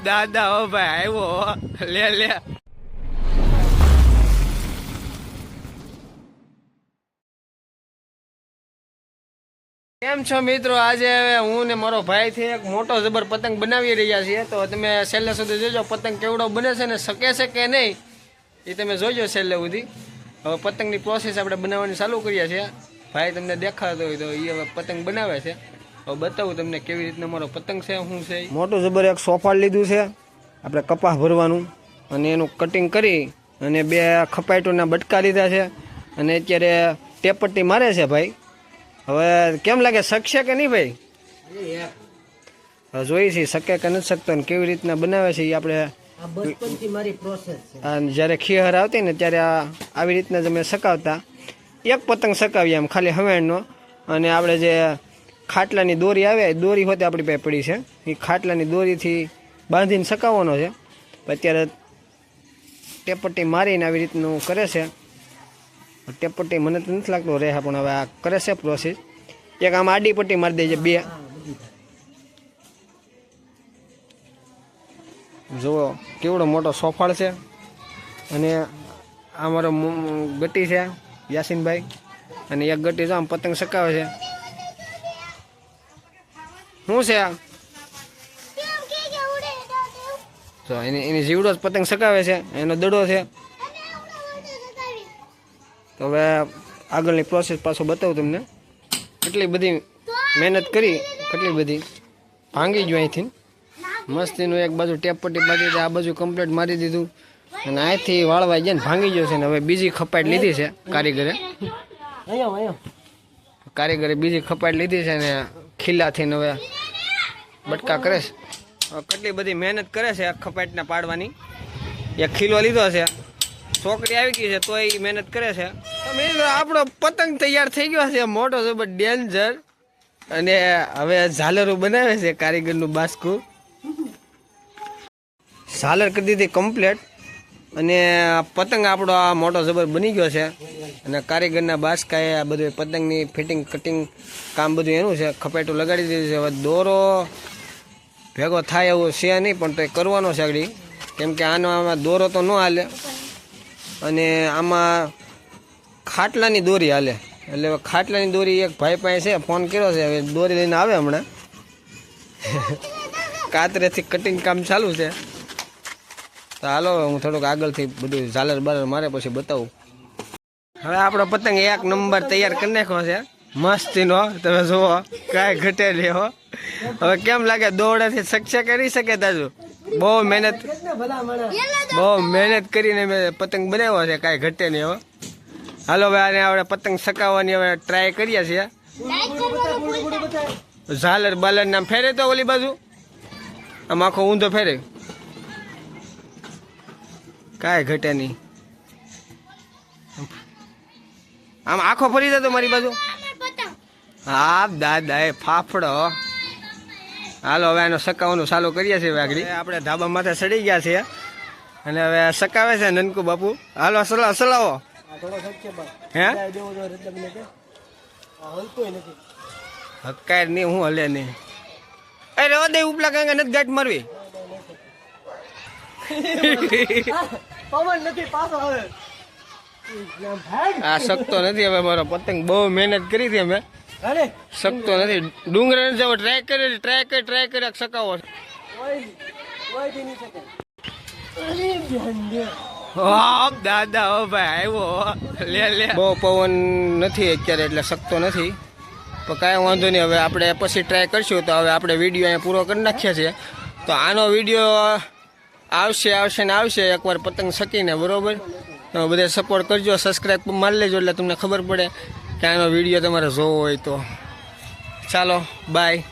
દાદા હો ભાઈ આવ્યો લે લે કેમ છો મિત્રો? આજે હું ને મારો ભાઈ થી એક મોટો જબર પતંગ બનાવી રહ્યા છીએ, તો તમે છેલ્લે સુધી જોજો પતંગ કેવડો બને છે ને શકે છે કે નહીં એ તમે જોજો છેલ્લે સુધી. હવે પતંગની પ્રોસેસ આપણે બનાવવાની ચાલુ કરીએ છીએ. ભાઈ તમને દેખાતો હોય તો એ હવે પતંગ બનાવે છે. હવે બતાવું તમને કેવી રીતના મારો પતંગ છે શું છે. મોટું જબર એક સોફાળ લીધું છે આપણે કપાસ ભરવાનું, અને એનું કટિંગ કરી અને બે ખપાઈટોના બટકા લીધા છે, અને અત્યારે ટેપટ્ટી મારે છે ભાઈ. હવે કેમ લાગે શકશે કે નહીં ભાઈ? હવે જોઈએ છીએ શકે કે નથી શકતો ને કેવી રીતના બનાવે છે એ આપણે. જ્યારે ખીહર આવતી ને ત્યારે આવી રીતના જ અમે સકાવતા. એક પતંગ સકાવીએ એમ ખાલી હવેણનો, અને આપણે જે ખાટલાની દોરી આવે દોરી હોતે આપણી પાસે પડી છે, એ ખાટલાની દોરીથી બાંધીને સકાવવાનો છે. અત્યારે ટેપટ્ટી મારીને આવી રીતનું કરે છે. ટેપટ્ટી મને તો નથી લાગતું રહે, પણ હવે આ કરે છે પ્રોસેસ. એક આમ આડી પટ્ટી મારી દે છે બે. જુઓ કેવડો મોટો સોફાળ છે, અને આ મારો ગટી છે યાસીનભાઈ, અને એક ગટી જો આમ પતંગ સકાવે છે. શું છે આ? જો એની જીવડો જ પતંગ સકાવે છે, એનો દડો છે. તો હવે આગળની પ્રોસેસ પાછો બતાવું તમને. કેટલી બધી મહેનત કરી, કેટલી બધી ભાંગી ગયું અહીંથી મસ્તીનું. એક બાજુ ટેપ પટ્ટી બાકી આ બાજુ કમ્પ્લીટ મારી દીધું, અને અહીંથી વાળવા જાય ને ભાંગી ગયો છે. ને હવે બીજી ખપાટ લીધી છે કારીગરે બીજી ખપાટ લીધી છે, ને ખીલાથી હવે બટકા કરે છે. કેટલી બધી મહેનત કરે છે ખપાટને પાડવાની. એક ખીલો લીધો છે, છોકરી આવી ગઈ છે તો એ મહેનત કરે છે. આપણો પતંગ તૈયાર થઈ ગયો છે મોટો જબર ડેન્જર, અને હવે ઝાલરો બનાવે છે કારીગરનું બાસ્કું. ઝાલર કરી દીધી કમ્પ્લેટ, અને પતંગ આપણો આ મોટો જબર બની ગયો છે. અને કારીગરના બાસકાએ આ બધું પતંગની ફિટિંગ કટિંગ કામ બધું એનું છે. ખપેટું લગાડી દીધું છે. હવે દોરો ભેગો થાય એવું છે નહીં, પણ તો એ કરવાનો છે આગળ, કેમ કે આમાં દોરો તો ન હાલે, અને આમાં ખાટલાની દોરી હાલે. એટલે ખાટલાની દોરી એક ભાઈ પાસે છે, ફોન કર્યો છે, હવે દોરી લઈને આવે હમણાં. કાતરેથી કટિંગ કામ ચાલુ છે. તો હાલો હું થોડુંક આગળથી બધું ઝાલર બાલર મારે પછી બતાવું. હવે આપણો પતંગ એક નંબર તૈયાર કરી નાખ્યો છે મસ્તીનો. તમે જુઓ કાંઈ ઘટે નહીં હો. હવે કેમ લાગે દોડાથી શકશે કે નહીં શકે? તાજુ બહુ મહેનત કરીને મેં પતંગ બનાવ્યો છે, કાંઈ ઘટે નહીં હો. હાલો ભાઈ આને આપણે પતંગ સકાવવાની હવે ટ્રાય કરીએ છીએ. ઝાલર બાલર નામ ફેરે તો ઓલી બાજુ આમ આખો ઊંધો ફેરે, કાંઈ ઘટે નહીં. આમ આખો ફરી જતો મારી બાજુ. હા દાદા એ ફાફડો. હાલો હવે એનો સકાવવાનું ચાલુ કરીએ છીએ. આગળ આપણે ધાબા માથે ચડી ગયા છીએ, અને હવે સકાવે છે નનકુ બાપુ. હાલો સલાવો. હે હકાય નહીં, હું હલે નહીં. એ રેવા દે, ઉપલા કાંઈ નથી ગાંઠ મારવી. આ શકતો નથી હવે મારો પતંગ. બહુ મહેનત કરી હતી અમે, શકતો નથી. ડુંગરા જવો ટ્રાય કરી સકાવો. દાદા હો ભાઈ આવ્યો લે. બહુ પવન નથી અત્યારે એટલે શકતો નથી, પણ કાંઈ વાંધો નહીં. હવે આપણે પછી ટ્રાય કરશું. તો હવે આપણે વિડીયો અહીંયા પૂરો કરી નાખીએ છીએ. તો આનો વિડીયો આવશે એકવાર પતંગ શકીને, બરોબર? તમે બધા સપોર્ટ કરજો, સબસ્ક્રાઈબ મારી લેજો, એટલે તમને ખબર પડે કે આનો વિડીયો તમારે જોવો હોય તો. ચાલો બાય.